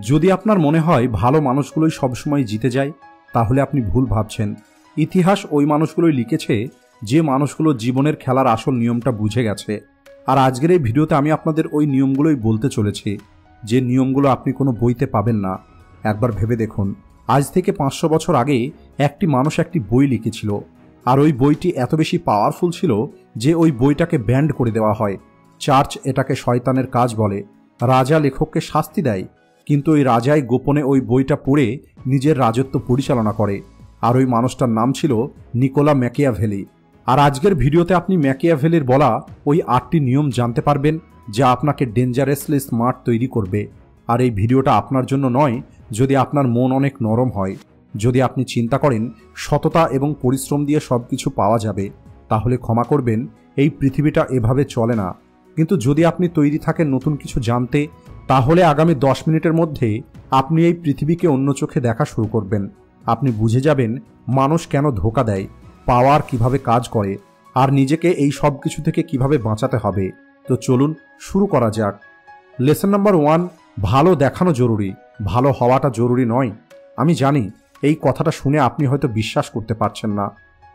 যদি আপনার মনে হয় ভালো মানুষগুলোই সবসময় জিতে যায়, তাহলে আপনি ভুল ভাবছেন। ইতিহাস ওই মানুষগুলোই লিখেছে যে মানুষগুলো জীবনের খেলার আসল নিয়মটা বুঝে গেছে। আর আজকের এই ভিডিওতে আমি আপনাদের ওই নিয়মগুলোই বলতে চলেছি, যে নিয়মগুলো আপনি কোনো বইতে পাবেন না। একবার ভেবে দেখুন, আজ থেকে 500 বছর আগে একটি মানুষ একটি বই লিখেছিল, আর ওই বইটি এত বেশি পাওয়ারফুল ছিল যে ওই বইটাকে ব্যান্ড করে দেওয়া হয়। চার্চ এটাকে শয়তানের কাজ বলে, রাজা লেখককে শাস্তি দেয়, কিন্তু ওই রাজাই গোপনে ওই বইটা পড়ে নিজের রাজত্ব পরিচালনা করে। আর ওই মানুষটার নাম ছিল নিকোলা ম্যাকিয়াভেলি। আর আজকের ভিডিওতে আপনি ম্যাকিয়াভেলির বলা ওই 8টি নিয়ম জানতে পারবেন, যা আপনাকে ডেঞ্জারাসলি স্মার্ট তৈরি করবে। আর এই ভিডিওটা আপনার জন্য নয় যদি আপনার মন অনেক নরম হয়, যদি আপনি চিন্তা করেন সততা এবং পরিশ্রম দিয়ে সব কিছু পাওয়া যাবে, তাহলে ক্ষমা করবেন, এই পৃথিবীটা এভাবে চলে না। কিন্তু যদি আপনি তৈরি থাকেন নতুন কিছু জানতে, তাহলে আগামী 10 মিনিটের মধ্যে আপনি এই পৃথিবীকে অন্য চোখে দেখা শুরু করবেন। আপনি বুঝে যাবেন মানুষ কেন ধোঁকা দেয়, পাওয়ার কিভাবে কাজ করে, আর নিজেকে এই সব কিছু থেকে কিভাবে বাঁচাতে হবে। তো চলুন শুরু করা যাক। লেসন নাম্বার 1, ভালো দেখানো জরুরি, ভালো হওয়াটা জরুরি নয়। আমি জানি এই কথাটা শুনে আপনি হয়তো বিশ্বাস করতে পারছেন না,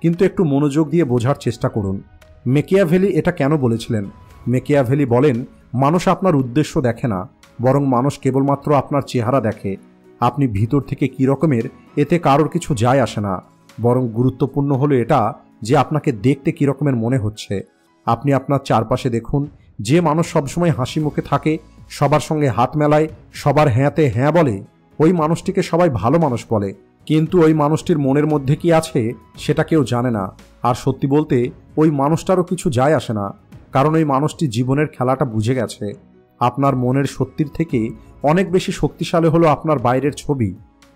কিন্তু একটু মনোযোগ দিয়ে বোঝার চেষ্টা করুন। ম্যাকিয়াভেলি এটা কেন বলেছিলেন? ম্যাকিয়াভেলি বলেন, মানুষ আপনার উদ্দেশ্য দেখে না, বরং মানুষ কেবলমাত্র আপনার চেহারা দেখে। আপনি ভিতর থেকে কী রকমের, এতে কারোর কিছু যায় আসে না, বরং গুরুত্বপূর্ণ হলো এটা যে আপনাকে দেখতে কী রকমের মনে হচ্ছে। আপনি আপনার চারপাশে দেখুন, যে মানুষ সবসময় হাসি মুখে থাকে, সবার সঙ্গে হাত মেলায়, সবার হ্যাঁতে হ্যাঁ বলে, ওই মানুষটিকে সবাই ভালো মানুষ বলে। কিন্তু ওই মানুষটির মনের মধ্যে কি আছে সেটা কেউ জানে না। আর সত্যি বলতে ওই মানুষটারও কিছু যায় আসে না, কারণ ওই মানুষটি জীবনের খেলাটা বুঝে গেছে। আপনার মনের সত্যির থেকে অনেক বেশি শক্তিশালী হলো আপনার বাইরের ছবি।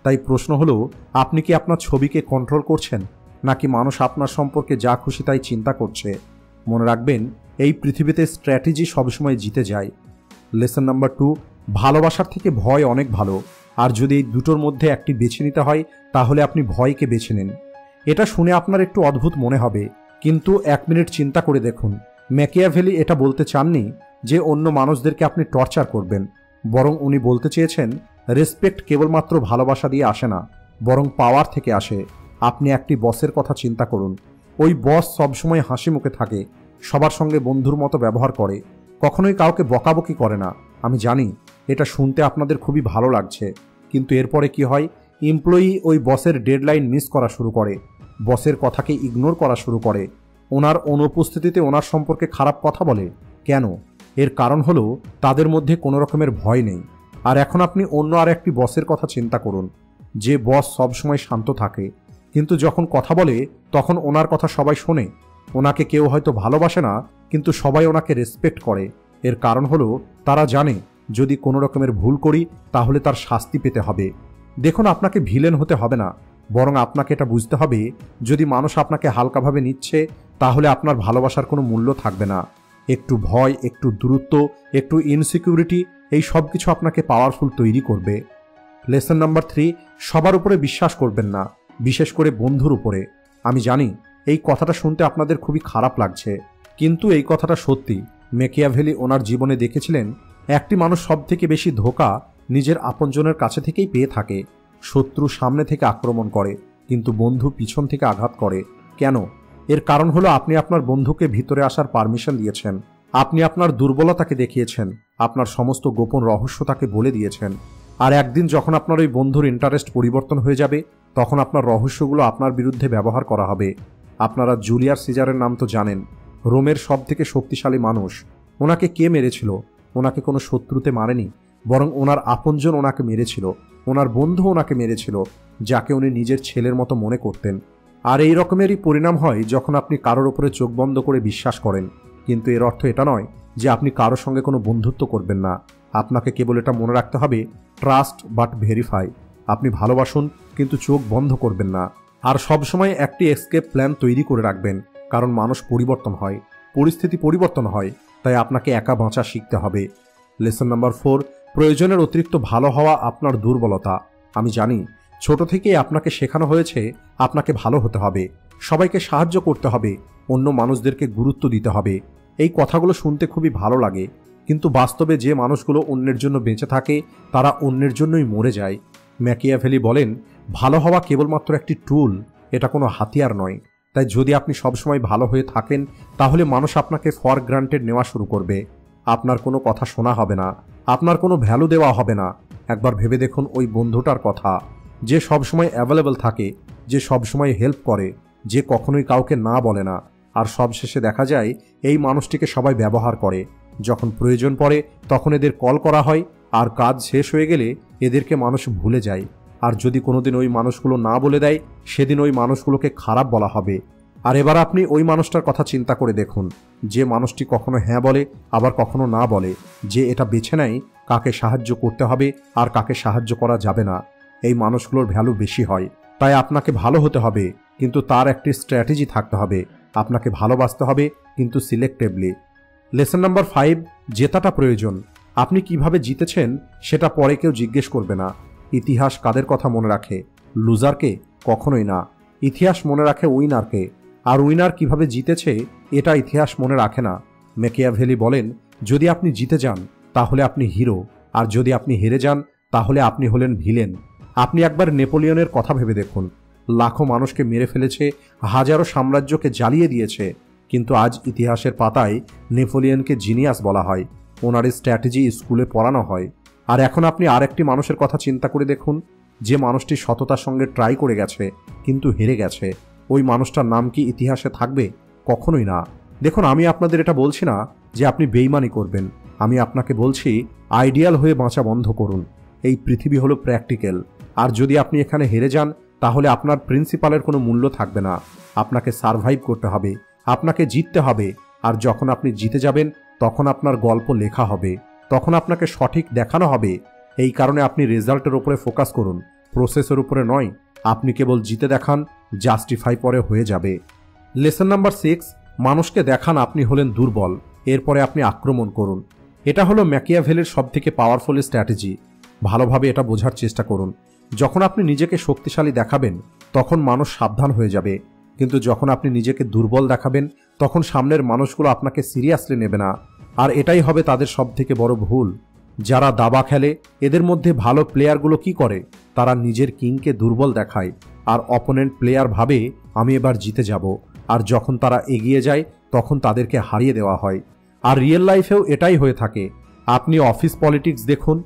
তাই প্রশ্ন হলো, আপনি কি আপনার ছবিকে কন্ট্রোল করছেন, নাকি মানুষ আপনার সম্পর্কে যা খুশি তাই চিন্তা করছে? মনে রাখবেন, এই পৃথিবীতে স্ট্র্যাটেজি সবসময় জিতে যায়। লেসন নাম্বার 2, ভালোবাসার থেকে ভয় অনেক ভালো। আর যদি এই দুটোর মধ্যে একটি বেছে নিতে হয়, তাহলে আপনি ভয়কে বেছে নিন। এটা শুনে আপনার একটু অদ্ভুত মনে হবে, কিন্তু 1 মিনিট চিন্তা করে দেখুন। ম্যাকিয়াভেলি এটা বলতে চাননি যে অন্য মানুষদেরকে আপনি টর্চার করবেন, বরং উনি বলতে চেয়েছেন রেসপেক্ট কেবলমাত্র ভালোবাসা দিয়ে আসে না, বরং পাওয়ার থেকে আসে। আপনি একটি বসের কথা চিন্তা করুন। ওই বস সবসময় হাসি মুখে থাকে, সবার সঙ্গে বন্ধুর মতো ব্যবহার করে, কখনোই কাউকে বকাবকি করে না। আমি জানি এটা শুনতে আপনাদের খুবই ভালো লাগছে, কিন্তু এরপরে কি হয়? এমপ্লয়ি ওই বসের ডেডলাইন মিস করা শুরু করে, বসের কথাকে ইগনোর করা শুরু করে, ওনার অনুপস্থিতিতে ওনার সম্পর্কে খারাপ কথা বলে। কেন? এর কারণ হলো তাদের মধ্যে কোনো রকমের ভয় নেই। আর এখন আপনি অন্য আর একটি বসের কথা চিন্তা করুন, যে বস সবসময় শান্ত থাকে, কিন্তু যখন কথা বলে তখন ওনার কথা সবাই শোনে। ওনাকে কেউ হয়তো ভালোবাসে না, কিন্তু সবাই ওনাকে রেসপেক্ট করে। এর কারণ হলো তারা জানে যদি কোনো রকমের ভুল করি তাহলে তার শাস্তি পেতে হবে। দেখুন, আপনাকে ভিলেন হতে হবে না, বরং আপনাকে এটা বুঝতে হবে, যদি মানুষ আপনাকে হালকাভাবে নিচ্ছে, তাহলে আপনার ভালোবাসার কোনো মূল্য থাকবে না। একটু ভয়, একটু দূরত্ব, একটু ইনসিকিউরিটি, এই সব কিছু আপনাকে পাওয়ারফুল তৈরি করবে। লেসন নাম্বার 3, সবার উপরে বিশ্বাস করবেন না, বিশেষ করে বন্ধুর উপরে। আমি জানি এই কথাটা শুনতে আপনাদের খুবই খারাপ লাগছে, কিন্তু এই কথাটা সত্যি। ম্যাকিয়াভেলি ওনার জীবনে দেখেছিলেন একটি মানুষ সব থেকে বেশি ধোঁকা নিজের আপনজনের কাছে থেকেই পেয়ে থাকে। শত্রু সামনে থেকে আক্রমণ করে, কিন্তু বন্ধু পিছন থেকে আঘাত করে। কেন? এর কারণ হলো আপনি আপনার বন্ধুকে ভিতরে আসার পারমিশন দিয়েছেন, আপনি আপনার দুর্বলতাকে দেখিয়েছেন, আপনার সমস্ত গোপন রহস্য তাকে বলে দিয়েছেন। আর একদিন যখন আপনার ওই বন্ধুর ইন্টারেস্ট পরিবর্তন হয়ে যাবে, তখন আপনার রহস্যগুলো আপনার বিরুদ্ধে ব্যবহার করা হবে। আপনারা জুলিয়াস সিজারের নাম তো জানেন, রোমের সব থেকে শক্তিশালী মানুষ। ওনাকে কে মেরেছিল? ওনাকে কোনো শত্রুতে মারেনি, বরং ওনার আপনজন ওনাকে মেরেছিল, ওনার বন্ধু ওনাকে মেরেছিল, যাকে উনি নিজের ছেলের মতো মনে করতেন। আর এই রকমেরই পরিণাম হয় যখন আপনি কারোর ওপরে চোখ বন্ধ করে বিশ্বাস করেন। কিন্তু এর অর্থ এটা নয় যে আপনি কারোর সঙ্গে কোনো বন্ধুত্ব করবেন না। আপনাকে কেবল এটা মনে রাখতে হবে, ট্রাস্ট বাট ভেরিফাই। আপনি ভালোবাসুন, কিন্তু চোখ বন্ধ করবেন না। আর সবসময় একটি এসকেপ প্ল্যান তৈরি করে রাখবেন, কারণ মানুষ পরিবর্তন হয়, পরিস্থিতি পরিবর্তন হয়, তাই আপনাকে একা বাঁচা শিখতে হবে। লেসন নাম্বার 4, প্রয়োজনের অতিরিক্ত ভালো হওয়া আপনার দুর্বলতা। আমি জানি ছোট থেকেই আপনাকে শেখানো হয়েছে আপনাকে ভালো হতে হবে, সবাইকে সাহায্য করতে হবে, অন্য মানুষদেরকে গুরুত্ব দিতে হবে। এই কথাগুলো শুনতে খুবই ভালো লাগে, কিন্তু বাস্তবে যে মানুষগুলো অন্যের জন্য বেঁচে থাকে তারা অন্যের জন্যই মরে যায়। ম্যাকিয়াভেলি বলেন, ভালো হওয়া কেবলমাত্র একটি টুল, এটা কোনো হাতিয়ার নয়। তাই যদি আপনি সবসময় ভালো হয়ে থাকেন তাহলে মানুষ আপনাকে ফর গ্রান্টেড নেওয়া শুরু করবে। আপনার কোনো কথা শোনা হবে না, আপনার কোনো ভ্যালু দেওয়া হবে না। একবার ভেবে দেখুন ওই বন্ধুটার কথা, যে সবসময় অ্যাভেলেবল থাকে, যে সবসময় হেল্প করে, যে কখনোই কাউকে না বলে না। আর সবশেষে দেখা যায় এই মানুষটিকে সবাই ব্যবহার করে। যখন প্রয়োজন পড়ে তখন এদের কল করা হয়, আর কাজ শেষ হয়ে গেলে এদেরকে মানুষ ভুলে যায়। আর যদি কোনোদিন ওই মানুষগুলো না বলে দেয় সেদিন ওই মানুষগুলোকে খারাপ বলা হবে। আর এবার আপনি ওই মানুষটার কথা চিন্তা করে দেখুন, যে মানুষটি কখনো হ্যাঁ বলে আবার কখনো না বলে, যে এটা বেছে নেয় কাকে সাহায্য করতে হবে আর কাকে সাহায্য করা যাবে না। এই মানুষগুলোর ভ্যালু বেশি হয়। তাই আপনাকে ভালো হতে হবে, কিন্তু তার একটি স্ট্র্যাটেজি থাকতে হবে। আপনাকে ভালোবাসতে হবে, কিন্তু সিলেক্টিভলি। লেসন নাম্বার 5, জেতাটা প্রয়োজন। আপনি কিভাবে জিতেছেন সেটা পরে কেউ জিজ্ঞেস করবে না। ইতিহাস কাদের কথা মনে রাখে? লুজারকে? কখনোই না। ইতিহাস মনে রাখে উইনারকে। আর উইনার কিভাবে জিতেছে এটা ইতিহাস মনে রাখে না। ম্যাকিয়াভেলি বলেন, যদি আপনি জিতে যান তাহলে আপনি হিরো, আর যদি আপনি হেরে যান তাহলে আপনি হলেন ভিলেন। আপনি একবার নেপোলিয়নের কথা ভেবে দেখুন। লাখো মানুষকে মেরে ফেলেছে, হাজারো সাম্রাজ্যকে জ্বালিয়ে দিয়েছে, কিন্তু আজ ইতিহাসের পাতায় নেপোলিয়নকে জিনিয়াস বলা হয়। ওনার স্ট্র্যাটেজি স্কুলে পড়ানো হয়। আর এখন আপনি আরেকটি মানুষের কথা চিন্তা করে দেখুন, যে মানুষটি সততার সঙ্গে ট্রাই করে গেছে কিন্তু হেরে গেছে। ওই মানুষটার নাম কি ইতিহাসে থাকবে? কখনোই না। দেখুন, আমি আপনাদের এটা বলছি না যে আপনি বেইমানি করবেন। আমি আপনাকে বলছি আইডিয়াল হয়ে বাঁচা বন্ধ করুন। এই পৃথিবী হলো প্র্যাকটিক্যাল। আর যদি আপনি এখানে হেরে যান তাহলে আপনার প্রিন্সিপালের কোনো মূল্য থাকবে না। আপনাকে সারভাইভ করতে হবে, আপনাকে জিততে হবে। আর যখন আপনি জিতে যাবেন তখন আপনার গল্প লেখা হবে, তখন আপনাকে সঠিক দেখানো হবে। এই কারণে আপনি রেজাল্টের উপরে ফোকাস করুন, প্রসেসের উপরে নয়। আপনি কেবল জিতে দেখান, জাস্টিফাই পরে হয়ে যাবে। লেসন নাম্বার 6, মানুষকে দেখান আপনি হলেন দুর্বল, এরপরে আপনি আক্রমণ করুন। এটা হলো ম্যাকিয়াভেলির সবথেকে পাওয়ারফুল স্ট্র্যাটেজি। ভালোভাবে এটা বোঝার চেষ্টা করুন। যখন আপনি নিজেকে শক্তিশালী দেখাবেন তখন মানুষ সাবধান হয়ে যাবে, কিন্তু যখন আপনি নিজেকে দুর্বল দেখাবেন তখন সামনের মানুষগুলো আপনাকে সিরিয়াসলি নেবে না। আর এটাই হবে তাদের সবথেকে বড় ভুল। যারা দাবা খেলে এদের মধ্যে ভালো প্লেয়ারগুলো কি করে? তারা নিজের কিংকে দুর্বল দেখায়, আর অপোনেন্ট প্লেয়ার ভাবে আমি এবার জিতে যাব। আর যখন তারা এগিয়ে যায় তখন তাদেরকে হারিয়ে দেওয়া হয়। আর রিয়েল লাইফেও এটাই হয়ে থাকে। আপনি অফিস পলিটিক্স দেখুন,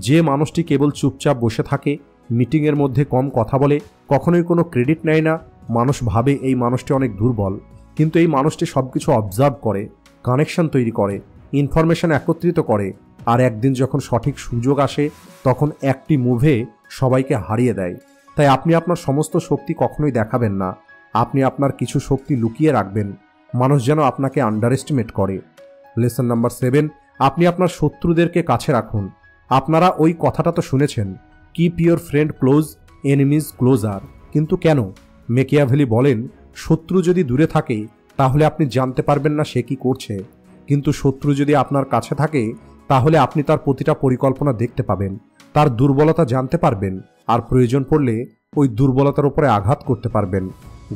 যে মানুষটি কেবল চুপচাপ বসে থাকে, মিটিংয়ের মধ্যে কম কথা বলে, কখনোই কোনো ক্রেডিট নেয় না, মানুষ ভাবে এই মানুষটি অনেক দুর্বল। কিন্তু এই মানুষটি সবকিছু অবজার্ভ করে, কানেকশন তৈরি করে, ইনফরমেশন একত্রিত করে, আর একদিন যখন সঠিক সুযোগ আসে তখন একটি মুভে সবাইকে হারিয়ে দেয়। তাই আপনি আপনার সমস্ত শক্তি কখনোই দেখাবেন না। আপনি আপনার কিছু শক্তি লুকিয়ে রাখবেন, মানুষ যেন আপনাকে আন্ডার এস্টিমেট করে। লেসন নাম্বার 7, আপনি আপনার শত্রুদেরকে কাছে রাখুন। আপনারা ওই কথাটা তো শুনেছেন, keep your friend close, enemies closer. কিন্তু কেন? ম্যাকিয়াভেলি বলেন, শত্রু যদি দূরে থাকে তাহলে আপনি জানতে পারবেন না সে কি করছে, কিন্তু শত্রু যদি আপনার কাছে থাকে তাহলে আপনি তার প্রতিটা পরিকল্পনা দেখতে পাবেন, তার দুর্বলতা জানতে পারবেন, আর প্রয়োজন পড়লে ওই দুর্বলতার উপরে আঘাত করতে পারবেন।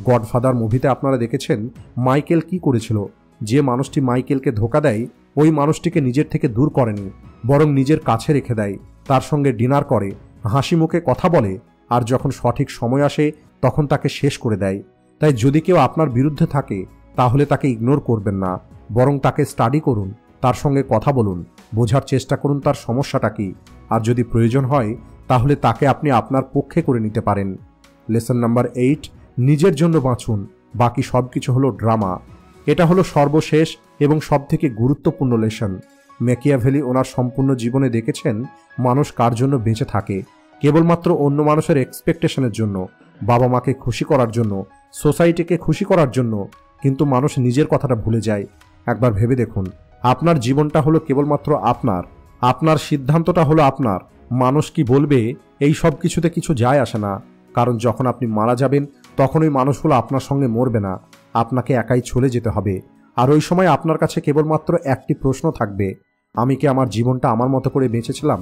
গডফাদার মুভিতে আপনারা দেখেছেন মাইকেল কি করেছিল। যে মানুষটি মাইকেলকে ধোঁকা দেয় ওই মানুষটিকে নিজের থেকে দূর করেনি, বরং নিজের কাছে রেখে দেয়, তার সঙ্গে ডিনার করে, হাসি মুখে কথা বলে, আর যখন সঠিক সময় আসে তখন তাকে শেষ করে দেয়। তাই যদি কেউ আপনার বিরুদ্ধে থাকে তাহলে তাকে ইগনোর করবেন না, বরং তাকে স্টাডি করুন, তার সঙ্গে কথা বলুন, বোঝার চেষ্টা করুন তার সমস্যাটা কি। আর যদি প্রয়োজন হয় তাহলে তাকে আপনি আপনার পক্ষে করে নিতে পারেন। লেসন নাম্বার 8, নিজের জন্য বাঁচুন, বাকি সব কিছু হলো ড্রামা। এটা হলো সর্বশেষ এবং সবথেকে গুরুত্বপূর্ণ লেসন। ম্যাকিয়াভেলি ওনার সম্পূর্ণ জীবনে দেখেছেন মানুষ কার জন্য বেঁচে থাকে, কেবলমাত্র অন্য মানুষের এক্সপেকটেশনের জন্য, বাবা মাকে খুশি করার জন্য, সোসাইটিকে খুশি করার জন্য। কিন্তু মানুষ নিজের কথাটা ভুলে যায়। একবার ভেবে দেখুন, আপনার জীবনটা হলো কেবলমাত্র আপনার, আপনার সিদ্ধান্তটা হলো আপনার। মানুষ কি বলবে এই সব কিছুতে কিছু যায় আসে না, কারণ যখন আপনি মারা যাবেন তখন ওই মানুষগুলো আপনার সঙ্গে মরবে না, আপনাকে একাই চলে যেতে হবে। আর ওই সময় আপনার কাছে কেবলমাত্র একটি প্রশ্ন থাকবে, আমি কি আমার জীবনটা আমার মতো করে বেঁচেছিলাম?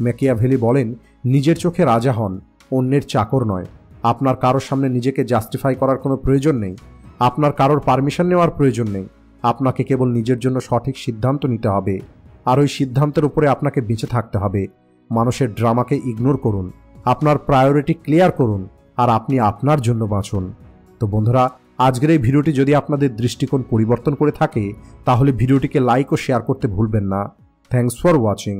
ম্যাকিয়াভেলি বলেন, নিজের চোখে রাজা হন, অন্যের চাকর নয়। আপনার কারোর সামনে নিজেকে জাস্টিফাই করার কোনো প্রয়োজন নেই, আপনার কারোর পারমিশন নেওয়ার প্রয়োজন নেই। আপনাকে কেবল নিজের জন্য সঠিক সিদ্ধান্ত নিতে হবে। আর ওই সিদ্ধান্তের উপরে আপনাকে বেঁচে থাকতে হবে। মানুষের ড্রামাকে ইগনোর করুন, আপনার প্রায়োরিটি ক্লিয়ার করুন, আর আপনি আপনার জন্য বাঁচুন। তো বন্ধুরা, আজকের এই ভিডিওটি যদি আপনাদের দৃষ্টিকোণ পরিবর্তন করে থাকে তাহলে ভিডিওটিকে লাইক ও শেয়ার করতে ভুলবেন না। Thanks for watching.